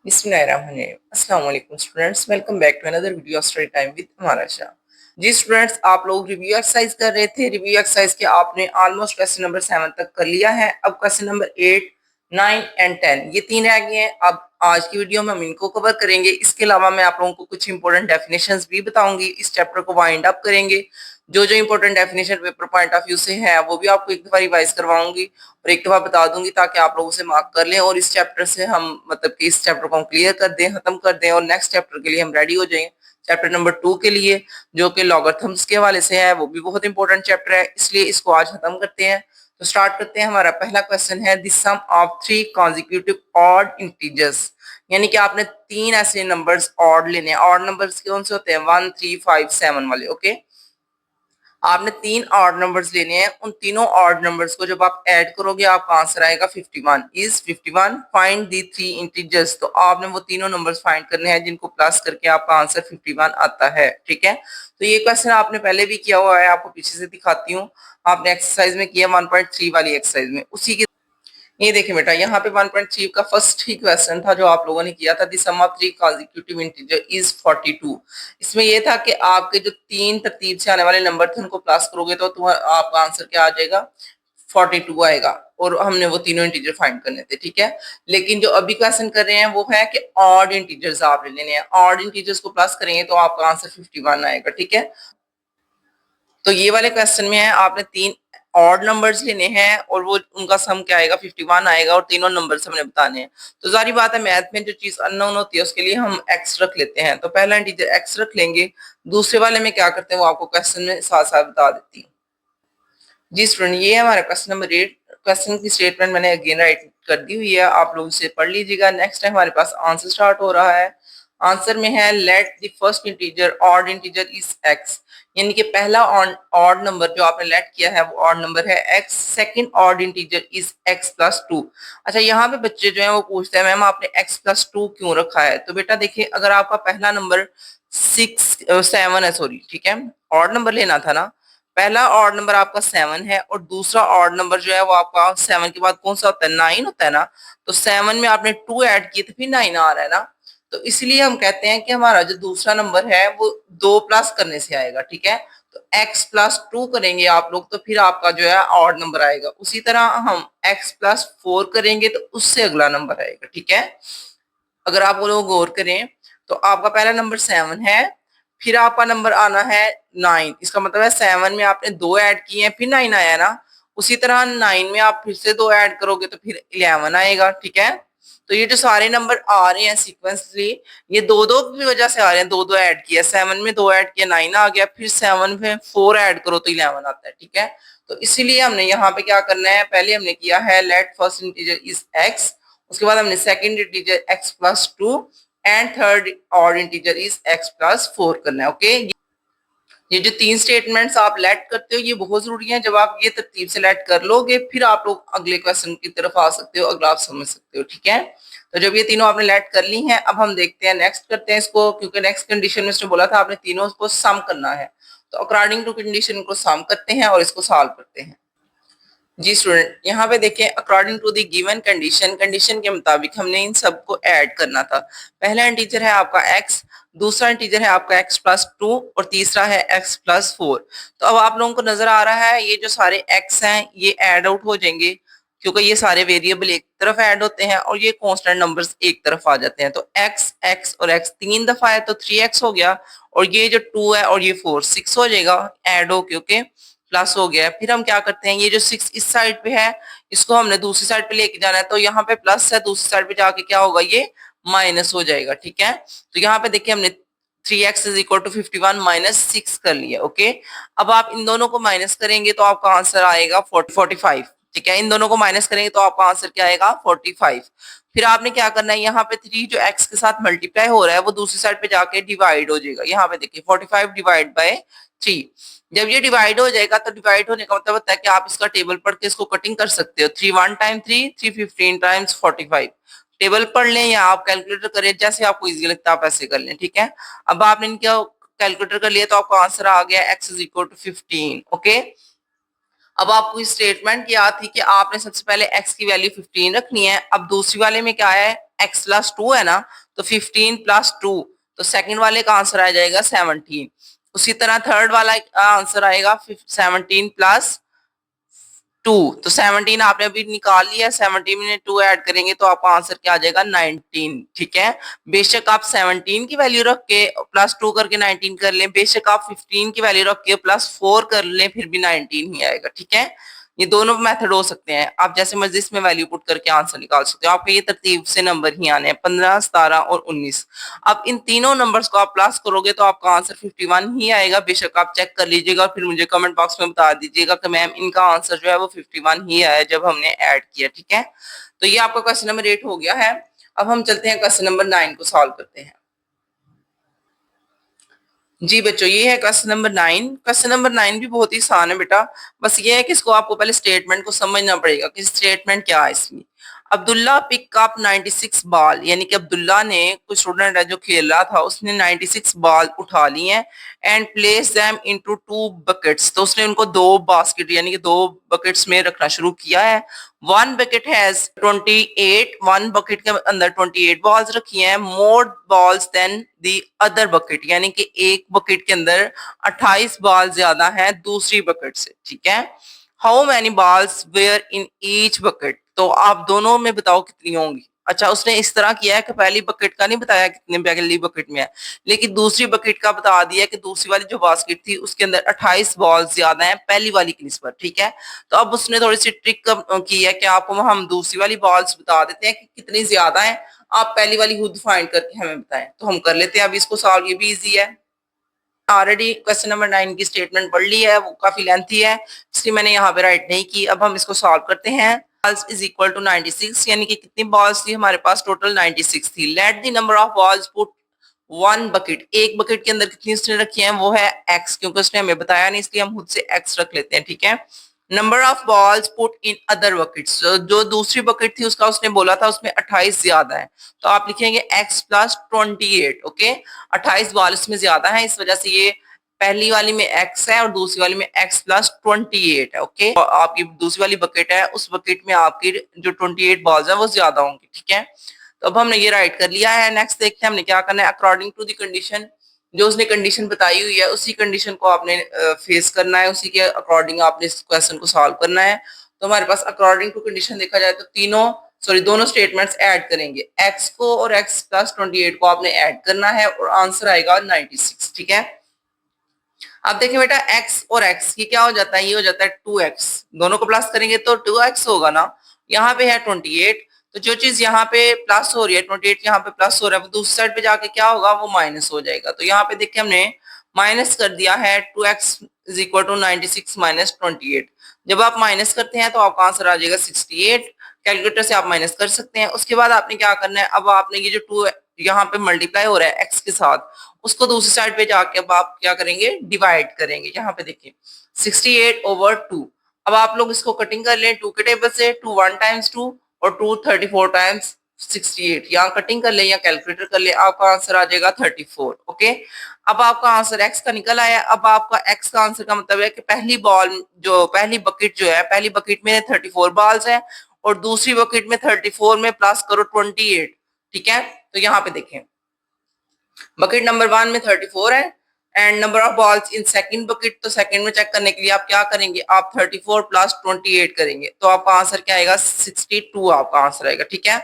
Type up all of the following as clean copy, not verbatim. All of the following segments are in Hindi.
बिस्मिल्लाहिर्रहमानिर्रहीम। अस्सलाम वालेकुम students, welcome back to another video study time with हमारा शाह। जी स्टूडेंट्स, आप लोग रिव्यू एक्सरसाइज कर रहे थे। रिव्यू एक्सरसाइज के आपने ऑलमोस्ट क्वेश्चन नंबर 7 तक कर लिया है। अब क्वेश्चन नंबर 8, 9 एंड 10 ये तीन रह गए हैं। अब आज की वीडियो में हम इनको कवर करेंगे। इसके अलावा मैं आप लोगों को कुछ इंपॉर्टेंट डेफिनेशंस भी बताऊंगी। इस चैप्टर को वाइंड अप करेंगे। जो जो important definition paper point of view से है वो भी आपको एक दफा रिवाइज करवाऊंगी और एक दफा बता दूंगी ताकि आप लोग उसे मार्क कर लें और इस चैप्टर से हम मतलब कि इस चैप्टर को हम क्लियर कर दें, खत्म कर दें और नेक्स्ट चैप्टर के लिए हम रेडी हो जाएं। चैप्टर नंबर 2 के लिए जो कि लॉगरिथम्स के हवाले से है, वो भी बहुत इंपॉर्टेंट चैप्टर है, इसलिए इसको आज खत्म करते हैं। तो स्टार्ट करते हैं। हमारा पहला क्वेश्चन है the sum of 3 consecutive odd integers, यानी कि आपने तीन ऐसे नंबर्स ऑड लेने हैं। ऑड नंबर्स कौन से होते हैं? 1, 3, 5, 7 वाले। ओके, आपने तीन ऑड नंबर्स लेने हैं। उन तीनों ऑड नंबर्स को जब आप ऐड करोगे आपका आंसर आएगा 51 is 51। Find the three integers, तो आपने वो तीनों नंबर्स फाइंड करने हैं जिनको प्लस करके आपका आंसर 51 आता है। ठीक है, तो ये क्वेश्चन आपने पहले भी किया हुआ है, आपको पीछे से दिखाती हूँ। आपने एक्सरसाइज में किया 1.3 वाली एक्सरसाइज में, उसी की ये देखिए बेटा, यहाँ पे 1.3 का फर्स्ट ही क्वेश्चन था जो आप लोगों ने किया था। The sum of three consecutive integer is 42। इसमें ये था कि आपके जो तीन तरतीब से आने वाले नंबर थे उनको प्लस करोगे तो आपका आंसर क्या आ जाएगा? 42 आएगा। और हमने वो तीनों इंटीजर फाइंड करने थे। ठीक है, लेकिन जो अभी क्वेश्चन कर रहे हैं वो है कि ऑड इंटीजर्स आप लेने हैं। ऑड इंटीजर्स को प्लस करेंगे तो आपका आंसर 51 आएगा। ठीक है, तो ये वाले क्वेश्चन में है आपने तीन ऑड नंबर्स लेने हैं और वो उनका सम क्या आएगा? 51 आएगा और तीनों नंबर्स हमने बताने हैं। तो जारी बात है, मैथ में जो चीज अननोन होती है उसके लिए हम एक्स रख लेते हैं। तो पहला इंटीजर एक्स रख लेंगे। दूसरे वाले में क्या करते हैं वो आपको क्वेश्चन में साथ साथ बता देती हूँ। जी स्टूडेंट, ये हमारा क्वेश्चन नंबर 8। क्वेश्चन की स्टेटमेंट मैंने अगेन राइट कर दी हुई है, आप लोग इसे पढ़ लीजिएगा। नेक्स्ट है हमारे पास आंसर स्टार्ट हो रहा है। आंसर में है let the first integer odd integer is x, यानी कि पहला ऑड नंबर जो आपने लेट किया है वो ऑड नंबर है x. Second odd integer is x plus two. अच्छा, यहाँ पे बच्चे जो है वो पूछते हैं मैम आपने एक्स प्लस टू क्यों रखा है? तो बेटा देखिए, अगर आपका पहला नंबर 7 है, सॉरी, ठीक है, ऑड नंबर लेना था ना। पहला ऑड नंबर आपका 7 है और दूसरा ऑड नंबर जो है वो आपका 7 के बाद कौन सा होता है? 9 होता है ना। तो 7 में आपने 2 ऐड किए तो फिर 9 आ रहा है ना। तो इसलिए हम कहते हैं कि हमारा जो दूसरा नंबर है वो 2 प्लस करने से आएगा। ठीक है, तो x प्लस 2 करेंगे आप लोग तो फिर आपका जो है ऑड नंबर आएगा। उसी तरह हम x प्लस 4 करेंगे तो उससे अगला नंबर आएगा। ठीक है, अगर आप वो लोग गौर करें तो आपका पहला नंबर 7 है, फिर आपका नंबर आना है 9। इसका मतलब है 7 में आपने 2 ऐड किए हैं फिर 9 आया ना। उसी तरह 9 में आप फिर से 2 ऐड करोगे तो फिर 11 आएगा। ठीक है, तो ये जो सारे नंबर आ रहे हैं सीक्वेंसली, ये दो दो की वजह से आ रहे हैं। दो दो ऐड किया, 7 में 2 ऐड किया 9 आ गया, फिर 7 में 4 ऐड करो तो 11 आता है। ठीक है, तो इसीलिए हमने यहाँ पे क्या करना है, पहले हमने किया है let first integer is x, उसके बाद हमने second integer x plus two and third odd integer is x plus 4 करना है। ओके, ये जो तीन स्टेटमेंट्स आप लेट करते हो ये बहुत जरूरी है। जब आप ये तरतीब से लेट कर लोगे फिर आप लोग अगले क्वेश्चन की तरफ आ सकते हो, अगला आप समझ सकते हो। ठीक है, तो जब ये तीनों आपने लेट कर ली हैं, अब हम देखते हैं नेक्स्ट करते हैं इसको, क्योंकि नेक्स्ट कंडीशन में इसने बोला था आपने तीनों को सम करना है। तो अकॉर्डिंग टू कंडीशन को सम करते हैं और इसको सॉल्व करते हैं। जी स्टूडेंट, यहाँ पे देखें, according to the given condition, condition के मुताबिक हमने इन सबको ऐड करना था। पहला इंटीजर है आपका x, दूसरा इंटीजर है आपका x प्लस टू और तीसरा है x प्लस 4। तो अब आप लोगों को नजर आ रहा है ये जो सारे x हैं ये ऐड आउट हो जाएंगे, क्योंकि ये सारे वेरिएबल एक तरफ ऐड होते हैं और ये कांस्टेंट नंबर्स एक तरफ आ जाते हैं। तो x x और x तीन दफा है तो 3x हो गया, और ये जो 2 है और ये 4 6 हो जाएगा ऐड हो, क्योंकि प्लस हो गया है। फिर हम क्या करते हैं, ये जो 6 इस साइड पे है इसको हमने दूसरी साइड पे लेके जाना है। तो यहाँ पे प्लस है, दूसरी साइड पे जाके क्या होगा, ये माइनस हो जाएगा। ठीक है, तो यहाँ पे देखिए हमने 3x is equal to 51 minus 6 कर लिया। ओके, अब आप इन दोनों को माइनस करेंगे तो आपका आंसर आएगा 45। ठीक है, इन दोनों को माइनस करेंगे तो आपका आंसर क्या आएगा? 45। फिर आपने क्या करना है, यहाँ पे 3 जो x के साथ मल्टीप्लाई हो रहा है वो दूसरी साइड पे जाके डिवाइड हो जाएगा। यहाँ पे देखिए 45 डिवाइड बाय 3, जब ये डिवाइड हो जाएगा तो डिवाइड होने का मतलब होता है कि आप इसका टेबल पढ़ के इसको कटिंग कर सकते हो। 3 1 टाइम 3 3 15 टाइम्स 45। टेबल पढ़ लें या आप कैलकुलेटर करें, जैसे आपको इजी लगता है आप ऐसे कर लें। ठीक है, अब आपने इनका कैलकुलेटर कर लिया तो आपका आंसर आ गया x is equal to 15। Okay, अब आपको स्टेटमेंट याद थी कि आपने सबसे पहले x की वैल्यू 15 रखनी है। अब दूसरी वाले में क्या है, x प्लस 2 है ना, तो 15 प्लस 2, तो सेकंड वाले का आंसर आ जाएगा 17। उसी तरह थर्ड वाला आंसर आएगा 17 प्लस 2, तो 17 आपने अभी निकाल लिया, 17 में 2 ऐड करेंगे तो आपका आंसर क्या आ जाएगा 19। ठीक है, बेशक आप 17 की वैल्यू रख के प्लस 2 करके 19 कर लें, बेशक आप 15 की वैल्यू रख के प्लस 4 कर लें, फिर भी 19 ही आएगा। ठीक है, ये दोनों मेथड हो सकते हैं, आप जैसे मर्जी इसमें वैल्यू पुट करके आंसर निकाल सकते हो। आपके ये तरतीब से नंबर ही आने हैं 15, 17 और 19। अब इन तीनों नंबर्स को आप प्लस करोगे तो आपका आंसर 51 ही आएगा। बेशक आप चेक कर लीजिएगा और फिर मुझे कमेंट बॉक्स में बता दीजिएगा कि मैम इनका आंसर जो है वो 51 ही आया जब हमने ऐड किया। ठीक है, तो ये आपका क्वेश्चन नंबर 8 हो गया है। अब हम चलते हैं क्वेश्चन नंबर 9 को सॉल्व करते हैं। जी बच्चों, ये है क्वेश्चन नंबर 9। क्वेश्चन नंबर 9 भी बहुत ही आसान है बेटा, बस ये है कि इसको आपको पहले स्टेटमेंट को समझना पड़ेगा कि स्टेटमेंट क्या है इसमें। अब्दुल्ला पिक अप 96 बॉल, यानी कि अब्दुल्ला ने, कोई स्टूडेंट है जो खेल रहा था, उसने 96 बॉल उठा ली हैं and place them into 2 buckets, तो उसने उनको 2 बास्केट यानी कि 2 बकेट्स में रखना शुरू किया है। One bucket has 28, one bucket के अंदर 28 बॉल्स रखी हैं, more balls then the other bucket, यानी कि एक बकेट के अंदर 28 बॉल ज्यादा है दूसरी बकेट से। ठीक है, how many balls were in each bucket, तो आप दोनों में बताओ कितनी होंगी। अच्छा, उसने इस तरह किया है कि पहली बकेट का नहीं बताया कितने पहली बकेट में है, लेकिन दूसरी बकेट का बता दिया कि दूसरी वाली जो बास्केट थी उसके अंदर 28 बॉल ज्यादा है पहली वाली की निस्बत। ठीक है, तो अब उसने थोड़ी सी ट्रिक की है कि आपको हम दूसरी वाली बॉल्स बता देते हैं कि कितनी ज्यादा है, आप पहली वाली खुद फाइंड करके हमें बताएं। तो हम कर लेते हैं अब इसको सॉल्व, ये भी इजी है। ऑलरेडी क्वेश्चन नंबर 9 की स्टेटमेंट पढ़ ली है, वो काफी लेंथी है इसलिए मैंने यहाँ पे राइट नहीं की। अब हम इसको सॉल्व करते हैं। बॉल्स इज इक्वल टू 96, यानी कि कितनी बॉल्स थी हमारे पास, टोटल 96 थी। Let the number of balls put one bucket, एक बकेट के अंदर कितनी उसने रखी है, वो है एक्स, क्योंकि उसने हमें बताया नहीं इसलिए हम खुद से एक्स रख लेते हैं। ठीक है, number of balls put in other buckets, जो दूसरी बकेट थी उसका उसने बोला था उसमें 28 ज्यादा है, तो आप लिखेंगे x प्लस 28। ओके, 28 बॉल इसमें ज्यादा है, इस वजह से ये पहली वाली में x है और दूसरी वाली में x प्लस 28 है। ओके, और आपकी दूसरी वाली बकेट है, उस बकेट में आपकी जो 28 बॉल्स है वो ज्यादा होंगी। ठीक है, तो अब हमने ये राइट कर लिया है। नेक्स्ट देखते हैं हमने क्या करना है। अकॉर्डिंग टू द कंडीशन, जो उसने कंडीशन बताई हुई है उसी कंडीशन को आपने फेस करना है, उसी के अकॉर्डिंग आपने इस क्वेश्चन को सॉल्व करना है। तो हमारे पास अकॉर्डिंग टू कंडीशन देखा जाए तो दोनों स्टेटमेंट्स ऐड करेंगे, x को और x प्लस 28 को आपने ऐड करना है और आंसर आएगा 96। ठीक है, अब देखिए बेटा, x और x की क्या हो जाता है, ये हो जाता है 2x, दोनों को प्लस करेंगे तो 2x होगा ना। यहाँ पे है 28, तो जो चीज यहाँ पे प्लस हो रही है 28 यहाँ पे प्लस हो रहा है, वो दूसरी साइड पे जाके क्या होगा, वो माइनस हो जाएगा। तो यहाँ पे देखिए हमने माइनस कर दिया है 2x is equal to 96 minus 28। जब आप माइनस करते हैं तो आपका आंसर आ जाएगा 68। कैलकुलेटर से आप माइनस कर सकते हैं। उसके बाद आपने क्या करना है, अब आपने ये जो 2 यहाँ पे मल्टीप्लाई हो रहा है x के साथ, उसको दूसरी साइड पे जाके अब आप क्या करेंगे, डिवाइड करेंगे। यहाँ पे देखिए 68/2। अब आप लोग इसको कटिंग कर लें 2 के टेबल से, 2 1 टाइम्स 2 और 2 34 टाइम्स 68, यहाँ कटिंग कर ले या कैलकुलेटर कर ले, आपका आंसर आ जाएगा 34। ओके, अब आपका आंसर x का निकल आया। अब आपका x का आंसर का मतलब है कि पहली बकेट जो है, पहली बकेट में 34 बॉल्स है और दूसरी बकेट में 34 में प्लस करो 28। ठीक है, तो यहाँ पे देखें बकेट नंबर 1 में 34 है and number of balls in second bucket, तो सेकंड में चेक करने के लिए आप क्या करेंगे, आप 34 प्लस 28 करेंगे तो आपका आंसर क्या आएगा, 62 आपका आंसर आएगा। ठीक है,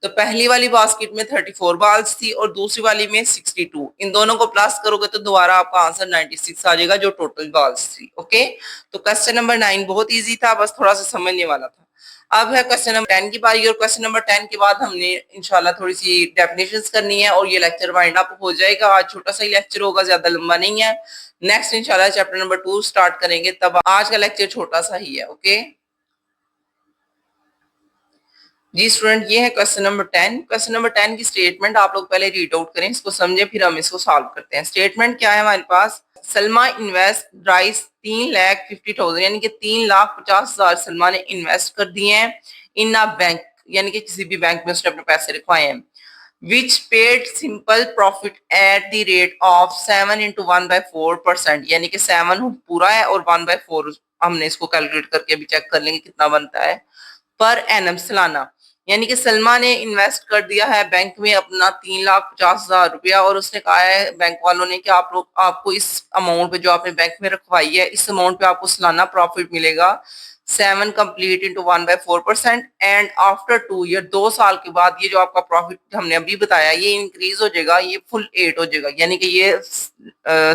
तो पहली वाली बास्केट में 34 बॉल्स थी और दूसरी वाली में 62, इन दोनों को प्लस करोगे तो दोबारा आपका आंसर 96 आ जाएगा जो टोटल बॉल्स थी। ओके, तो क्वेश्चन नंबर 9 बहुत ईजी था, बस थोड़ा सा समझने वाला था। अब है क्वेश्चन नंबर 10 की बारी और क्वेश्चन नंबर 10 के बाद हमने इंशाल्लाह थोड़ी सी डेफिनेशंस करनी है और ये लेक्चर वाइंड अप हो जाएगा। आज छोटा सा ही लेक्चर होगा, ज्यादा लंबा नहीं है। नेक्स्ट इंशाल्लाह चैप्टर नंबर 2 स्टार्ट करेंगे, तब आज का लेक्चर छोटा सा ही है। ओके जी स्टूडेंट, ये है क्वेश्चन नंबर 10। क्वेश्चन नंबर 10 की स्टेटमेंट आप लोग पहले रीड आउट करें, इसको समझें, फिर हम इसको सॉल्व करते हैं। स्टेटमेंट क्या है हमारे पास, सलमा इन्वेस्ट राइस 3,50,000, यानी कि 3,50,000 सलमा ने इन्वेस्ट कर दिए हैं इन अ बैंक, यानी कि किसी भी बैंक में उसने अपने पैसे रखवाए हैं। Which paid simple profit at the rate of 7 into 1/4%, यानी कि 7 पूरा है और 1/4 हमने इसको कैलकुलेट करके अभी चेक कर लेंगे कितना बनता है पर एनम सालाना। यानी कि सलमा ने इन्वेस्ट कर दिया है बैंक में अपना 3,50,000 रुपया और उसने कहा है बैंक वालों ने कि आप लोग आपको इस अमाउंट पे जो आपने बैंक में रखवाई है इस अमाउंट पे आपको सालाना प्रॉफिट मिलेगा 7 complete into 1/4% and after 2 year 2 साल के बाद ये जो आपका प्रॉफिट हमने अभी बताया ये इंक्रीज हो जाएगा, ये फुल 8 हो जाएगा, यानी कि ये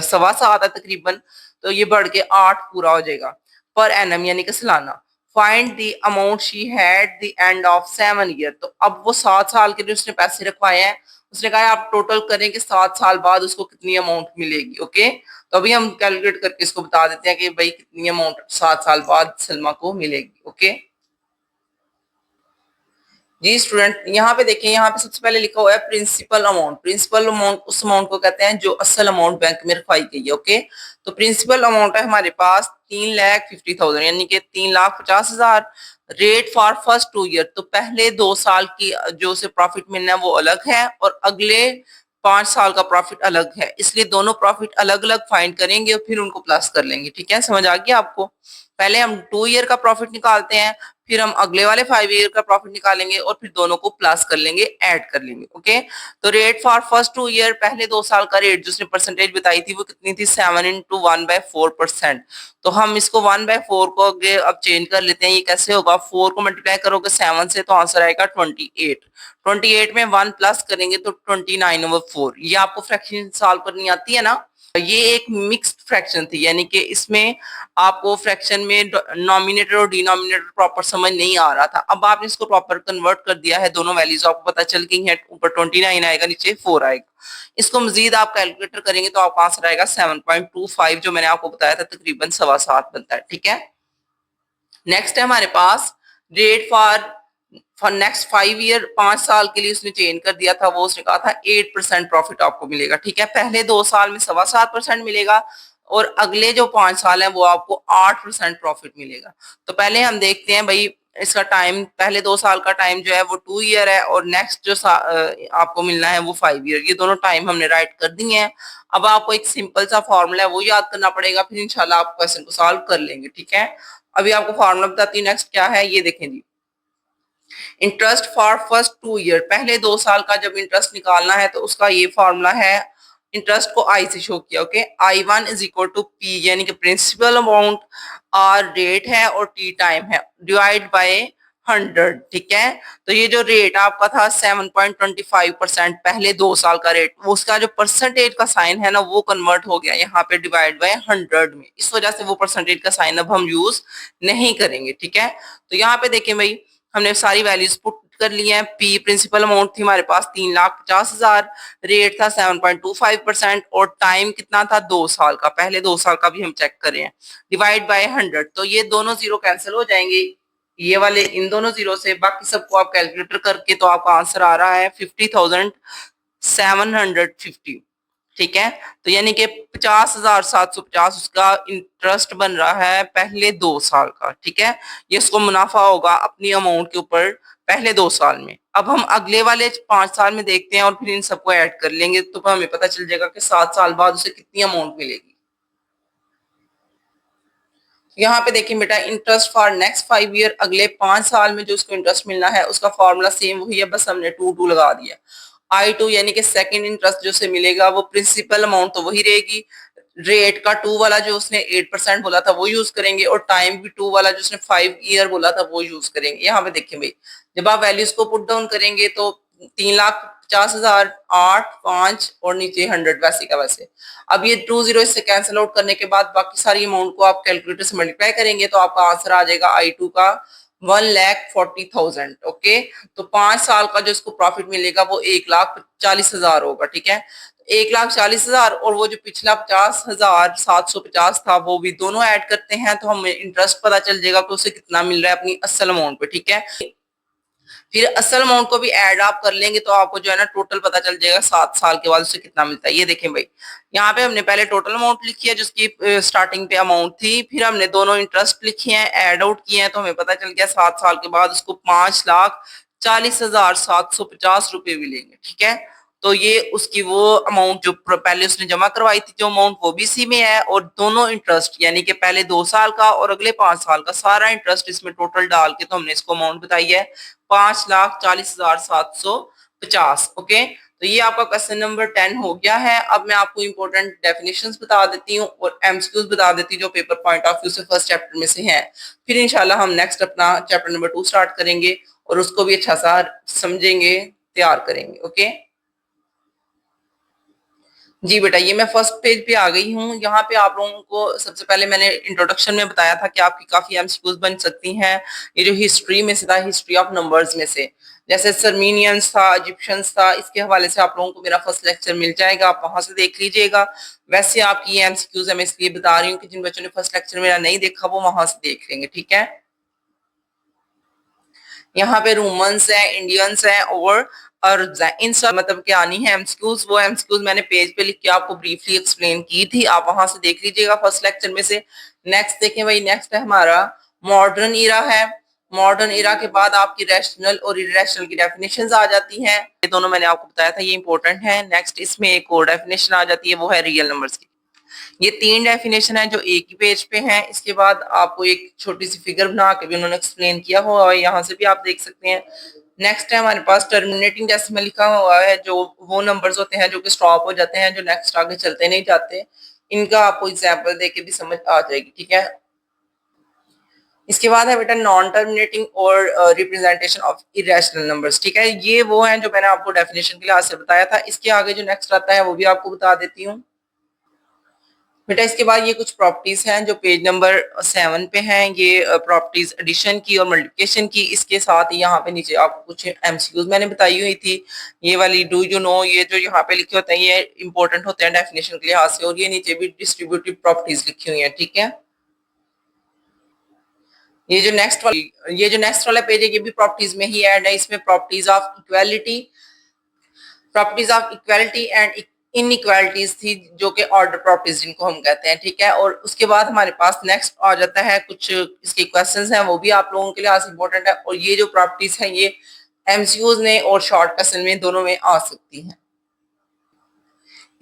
7.25 है तकरीबन, तो ये बढ़ के 8 पूरा हो जाएगा पर एनम यानी कि सालाना। Find the amount she had the end of 7 year, तो अब वो 7 साल के लिए उसने पैसे रखवाए हैं, उसने कहा है आप टोटल करें कि 7 साल बाद उसको कितनी अमाउंट मिलेगी। ओके, तो अभी हम कैलकुलेट करके इसको बता देते हैं कि भाई कितनी अमाउंट 7 साल बाद सलमा को मिलेगी। ओके जी स्टूडेंट, यहाँ पे देखिए, यहाँ पे सबसे पहले लिखा हुआ है प्रिंसिपल अमाउंट। प्रिंसिपल अमाउंट उस अमाउंट को कहते हैं जो असल अमाउंट बैंक में रखवाई गई है। ओके, तो प्रिंसिपल अमाउंट है हमारे पास 3,50,000 यानी कि 3,50,000। रेट फॉर फर्स्ट 2 ईयर, तो पहले 2 साल की जो उसे प्रॉफिट मिलना है वो अलग है और अगले 5 साल का प्रॉफिट अलग है, इसलिए दोनों प्रॉफिट अलग अलग फाइंड करेंगे और फिर उनको प्लस कर लेंगे। ठीक है, समझ आ गया आपको? पहले हम 2 ईयर का प्रॉफिट निकालते हैं, फिर हम अगले वाले 5 ईयर का प्रॉफिट निकालेंगे और फिर दोनों को प्लस कर लेंगे, ऐड कर लेंगे। ओके, तो रेट फॉर फर्स्ट 2 ईयर, पहले 2 साल का रेट जो उसने परसेंटेज बताई थी वो कितनी थी 7 into 1/4%। तो हम इसको 1/4 को आगे अब चेंज कर लेते हैं। ये कैसे होगा, 4 को मल्टीप्लाई करोगे 7 से तो आंसर आएगा 28। 28 में 1 प्लस करेंगे तो 29/4। ये आपको फ्रैक्शन सॉल्व करनी आती है ना? ये एक मिक्स्ड फ्रैक्शन थी, यानी कि इसमें आपको फ्रैक्शन में नॉमिनेटर और डिनोमिनेटर प्रॉपर समझ नहीं आ रहा था। अब आपने इसको प्रॉपर कन्वर्ट कर दिया है, दोनों वैल्यूज आपको पता चल गई है। ऊपर 29 आएगा, नीचे 4 आएगा। इसको मजीद आप कैलकुलेटर करेंगे तो आपका आंसर आएगा 7.25, जो मैंने आपको बताया था तकरीबन 7.25 बनता है। ठीक है, नेक्स्ट है हमारे पास रेट फॉर नेक्स्ट 5 ईयर, 5 साल के लिए उसने चेंज कर दिया था। वो उसने कहा था 8% प्रॉफिट आपको मिलेगा। ठीक है, पहले 2 साल में 7.25% मिलेगा और अगले जो 5 साल है वो आपको 8% प्रॉफिट मिलेगा। तो पहले हम देखते हैं भाई इसका टाइम, पहले 2 साल का टाइम जो है वो 2 ईयर है और नेक्स्ट जो आपको मिलना है वो 5 ईयर। ये दोनों टाइम हमने राइट कर दिए हैं। अब आपको एक सिंपल सा फॉर्मूला है वो याद करना पड़ेगा, फिर इंशाल्लाह आप क्वेश्चन को सॉल्व कर लेंगे। ठीक है, अभी आपको फॉर्मूला बताती हूँ नेक्स्ट क्या है, ये देखें जी। इंटरेस्ट फॉर फर्स्ट 2 ईयर, पहले 2 साल का जब इंटरेस्ट निकालना है तो उसका ये फॉर्मूला है, इंटरेस्ट को आई से शो किया। ओके, I1 = P, यानी कि प्रिंसिपल अमाउंट, R रेट है और T टाइम है, डिवाइड बाय 100। ठीक है, तो ये जो रेट आपका था 7.25% पहले 2 साल का रेट, वो उसका जो परसेंटेज का साइन है ना वो कन्वर्ट हो गया यहाँ पे डिवाइड बाय 100 में, इस वजह से वो परसेंटेज का साइन अब हम यूज नहीं करेंगे। ठीक है, तो यहाँ पे देखें भाई, हमने सारी वैल्यूज पुट कर ली हैं। पी प्रिंसिपल अमाउंट थी हमारे पास 3,50,000, रेट था 7.25% और टाइम कितना था 2 साल का, पहले 2 साल का भी हम चेक करें, डिवाइड बाय 100। तो ये दोनों जीरो कैंसिल हो जाएंगे, ये वाले इन दोनों जीरो से, बाकी सबको आप कैलकुलेटर करके तो आपका आंसर आ रहा है 50,750। ठीक है, तो यानी कि 50,750 उसका इंटरेस्ट बन रहा है पहले 2 साल का। ठीक है, ये उसको मुनाफा होगा अपनी अमाउंट के ऊपर पहले 2 साल में। अब हम अगले वाले 5 साल में देखते हैं और फिर इन सबको ऐड कर लेंगे तो हमें पता चल जाएगा कि 7 साल बाद उसे कितनी अमाउंट मिलेगी। यहाँ पे देखिए बेटा, इंटरेस्ट फॉर नेक्स्ट 5 ईयर, अगले 5 साल में जो उसको इंटरेस्ट मिलना है उसका फॉर्मूला सेम वही है, बस हमने 2 लगा दिया। I2 यानी कि सेकंड इंटरेस्ट जो से मिलेगा वो प्रिंसिपल अमाउंट तो वही रहेगी, रेट का 2 वाला जो उसने 8% बोला था वो यूज करेंगे और टाइम भी 2 वाला जो उसने 5 ईयर बोला था वो यूज करेंगे। यहाँ पे देखिए भाई, जब आप वैल्यूज को पुट डाउन करेंगे तो 3,50,000, 8, 5 और नीचे 100 वैसे का वैसे। अब ये 2 जीरो इससे कैंसिल आउट करने के बाद बाकी सारी अमाउंट को आप कैलकुलेटर से मल्टीप्लाई करेंगे तो आपका आंसर आ जाएगा I2 का 1,40,000। ओके, तो 5 साल का जो इसको प्रॉफिट मिलेगा वो 1,40,000 होगा। ठीक है, 1,40,000 और वो जो पिछला 50,750 था वो भी दोनों ऐड करते हैं तो हमें इंटरेस्ट पता चल जाएगा कि उसे कितना मिल रहा है अपनी असल अमाउंट पे। ठीक है, फिर असल अमाउंट को भी ऐड आप कर लेंगे तो आपको जो है ना टोटल पता चल जाएगा 7 साल के बाद उससे कितना मिलता है। ये देखें भाई, यहाँ पे हमने पहले टोटल अमाउंट लिखी है जिसकी स्टार्टिंग पे अमाउंट थी, फिर हमने दोनों इंटरेस्ट लिखे हैं, ऐड आउट किए हैं तो हमें पता चल गया 7 साल के बाद उसको 5,40,000 40,750 मिलेंगे। ठीक है, तो ये उसकी वो अमाउंट जो पहले उसने जमा करवाई थी जो अमाउंट वो भी इसी में है, और दोनों इंटरेस्ट यानी कि पहले 2 साल का और अगले 5 साल का सारा इंटरेस्ट इसमें टोटल डाल के तो हमने इसको अमाउंट बताई है 5,40,750। ओके, तो ये आपका क्वेश्चन नंबर 10 हो गया है। अब मैं आपको इंपॉर्टेंट डेफिनेशंस बता देती हूँ और एमसीक्यूज बता देती हूँ जो पेपर पॉइंट ऑफ व्यू से फर्स्ट चैप्टर में से हैं। फिर इंशाल्लाह हम नेक्स्ट अपना चैप्टर नंबर 2 स्टार्ट करेंगे और उसको भी अच्छा सा समझेंगे, तैयार करेंगे। ओके जी बेटा, ये मैं फर्स्ट पेज पे आ गई हूँ। यहाँ पे आप लोगों को सबसे पहले मैंने इंट्रोडक्शन में बताया था कि आपकी काफी एमसीक्यूज बन सकती हैं। ये जो हिस्ट्री में से था, हिस्ट्री ऑफ नंबर्स में से, जैसे सर्मीनियंस था, इजिप्शियंस था, इसके हवाले से आप लोगों को मेरा फर्स्ट लेक्चर मिल जाएगा, आप वहां से देख लीजिएगा। वैसे आपकी ये एमसीक्यूज है मैं इसलिए बता रही हूँ कि जिन बच्चों ने फर्स्ट लेक्चर मेरा नहीं देखा वो वहां से देख लेंगे। ठीक है, यहाँ पे रोमन्स है, इंडियंस है और इन सब मतलब क्या आनी है एमसीक्यूज, वो एमसीक्यूज मैंने पेज पे लिख के आपको ब्रीफली एक्सप्लेन की थी, आप वहां से देख लीजिएगा फर्स्ट लेक्चर में से। नेक्स्ट देखें भाई, नेक्स्ट है हमारा मॉडर्न इरा है। मॉडर्न इरा के बाद आपकी रैशनल और इरेशनल की डेफिनेशंस आ जाती हैं। ये दोनों मैंने आपको बताया था, ये इंपॉर्टेंट है। नेक्स्ट इसमें एक और डेफिनेशन आ जाती है, वो है रियल नंबर्स की। ये 3 डेफिनेशन है जो एक ही पेज पे हैं। इसके बाद आपको एक छोटी सी फिगर बना के भी उन्होंने एक्सप्लेन किया हुआ है, यहाँ से भी आप देख सकते हैं। नेक्स्ट है हमारे पास टर्मिनेटिंग डेसिमल लिखा हुआ है, जो वो नंबर्स होते हैं जो कि स्टॉप हो जाते हैं, जो नेक्स्ट आगे चलते नहीं जाते। इनका आपको एग्जाम्पल देके भी समझ आ जाएगी। ठीक है, इसके बाद है बेटा नॉन टर्मिनेटिंग और रिप्रेजेंटेशन ऑफ इरेशनल नंबर्स। ठीक है, ये वो हैं जो मैंने आपको डेफिनेशन के लिहाज से बताया था। इसके आगे जो नेक्स्ट आता है वो भी आपको बता देती हूँ बेटा। इसके बाद ये कुछ प्रॉपर्टीज हैं जो पेज नंबर 7 पे हैं। ये प्रॉपर्टीज एडिशन की और मल्टीप्लिकेशन की। इसके साथ ही यहाँ पे नीचे आपको कुछ एमसीक्यूज मैंने बताई हुई थी। ये वाली डू यू नो, ये जो यहाँ पे लिखे होते हैं ये इंपॉर्टेंट होते हैं डेफिनेशन के लिहाज से। और ये नीचे भी डिस्ट्रीब्यूटिव प्रॉपर्टीज लिखी हुई है। ठीक है, ये जो नेक्स्ट वाला पेज है ये भी प्रॉपर्टीज में ही ऐड है। इसमें properties of equality and inequalities थी, जो कि ऑर्डर प्रॉपर्टीज जिनको हम कहते हैं। ठीक है, और उसके बाद हमारे पास नेक्स्ट आ जाता है कुछ इसके क्वेश्चंस हैं, वो भी आप लोगों के लिए आज इंपॉर्टेंट है। और ये जो प्रॉपर्टीज हैं ये एमसीक्यूज में और शॉर्ट क्वेश्चन में दोनों में आ सकती हैं।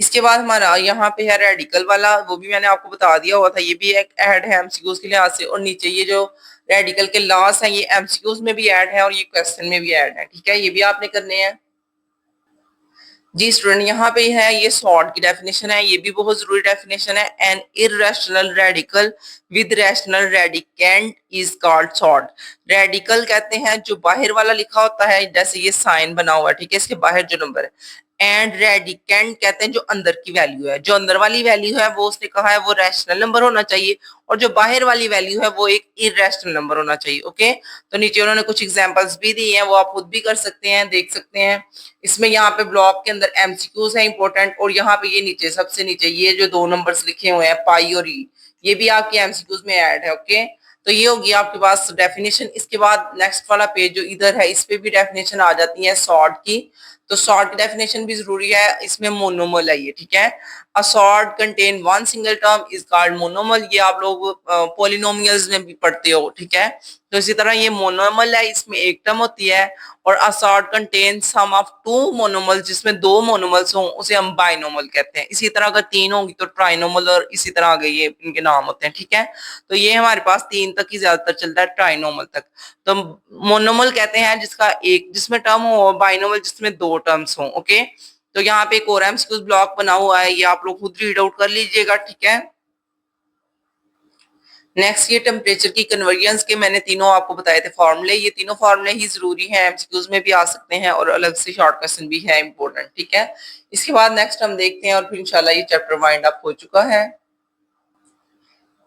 इसके बाद हमारा यहाँ पे है रेडिकल वाला, वो भी मैंने आपको बता दिया हुआ था, ये भी एक ऐड है एमसीक्यूज के लिहाज से। और नीचे ये जो रेडिकल के लॉस है ये एमसीक्यूज में भी ऐड है और ये क्वेश्चन में भी ऐड है। ठीक है, ये भी आपने करने हैं। जी स्टूडेंट, यहाँ पे है ये सॉर्ट की डेफिनेशन है, ये भी बहुत जरूरी डेफिनेशन है। An irrational radical with rational radicand is called sort. Radical कहते हैं जो बाहर वाला लिखा होता है, जैसे ये साइन बना हुआ है, ठीक है, इसके बाहर जो नंबर है। एंड रेडिकेंट कहते हैं जो अंदर की वैल्यू है, जो अंदर वाली वैल्यू है वो उसने कहा है वो रैशनल नंबर होना चाहिए, और जो बाहर वाली वैल्यू है वो एक इरेशनल नंबर होना चाहिए। ओके, तो नीचे उन्होंने कुछ एग्जांपल्स भी दी हैं, वो आप खुद भी कर सकते हैं, देख सकते हैं। इसमें यहाँ पे ब्लॉक के अंदर एमसीक्यूज है इंपॉर्टेंट, और यहाँ पे ये नीचे सबसे नीचे ये जो 2 नंबर्स लिखे हुए हैं पाई और ई, ये भी आपके एमसीक्यूज में ऐड है। ओके, तो ये होगी आपके पास डेफिनेशन। इसके बाद नेक्स्ट वाला पेज जो इधर है इस पे भी डेफिनेशन आ जाती है सॉर्ट की। तो सॉर्ट की डेफिनेशन भी जरूरी है, इसमें मोनोमल है ये। ठीक है, a sort contain one single term is called monomial. ये आप लोग पॉलिनोमियल्स में भी पढ़ते हो। ठीक है, तो इसी तरह ये मोनोमल है, इसमें एक टर्म होती है। और a sort contain sum of 2 monomials, जिसमें 2 मोनोमल्स हों उसे हम बाइनोमल कहते हैं। इसी तरह अगर 3 होंगी तो ट्राइनोमल, और इसी तरह आगे ये इनके नाम होते हैं। ठीक है, तो ये हमारे पास 3 तक ही ज्यादातर चलता है, ट्राइनोमल तक। तो मोनोमल कहते हैं जिसका एक जिसमें टर्म हो, बाइनोमल जिसमें 2 टर्म्स हों। ओके, तो यहाँ पे एक और एमसीक्यू ब्लॉक बना हुआ है, ये आप लोग खुद रीड आउट कर लीजिएगा। ठीक है, नेक्स्ट ये टेम्परेचर की कन्वर्जेंस के मैंने तीनों आपको बताए थे फॉर्मूले, ये तीनों फॉर्मूले ही जरूरी हैं, एमसीक्यूज में भी आ सकते हैं और अलग से शॉर्ट क्वेश्चन भी है इंपॉर्टेंट। ठीक है, इसके बाद नेक्स्ट हम देखते हैं और फिर इंशाल्लाह ये चैप्टर वाइंड अप हो चुका है।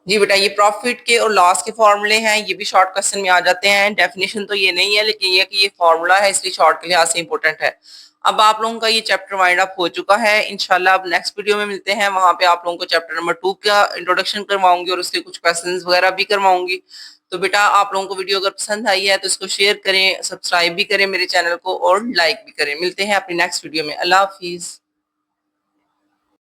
जी बेटा, ये प्रॉफिट के और लॉस के फॉर्मूले हैं, ये भी शॉर्ट क्वेश्चन में आ जाते हैं। डेफिनेशन तो ये नहीं है, लेकिन ये कि ये फॉर्मूला है इसलिए शॉर्ट के लिहाज से इंपॉर्टेंट है। अब आप लोगों का ये चैप्टर वाइंड अप हो चुका है। इंशाल्लाह अब नेक्स्ट वीडियो में मिलते हैं, वहां पे आप लोगों को चैप्टर नंबर 2 का इंट्रोडक्शन करवाऊंगी और उसके कुछ क्वेश्चंस वगैरह भी करवाऊंगी। तो बेटा आप लोगों को वीडियो अगर पसंद आई है तो इसको शेयर करें, सब्सक्राइब भी करें मेरे चैनल को और लाइक भी करें। मिलते हैं अपनी नेक्स्ट वीडियो में। अल्लाह हाफिज।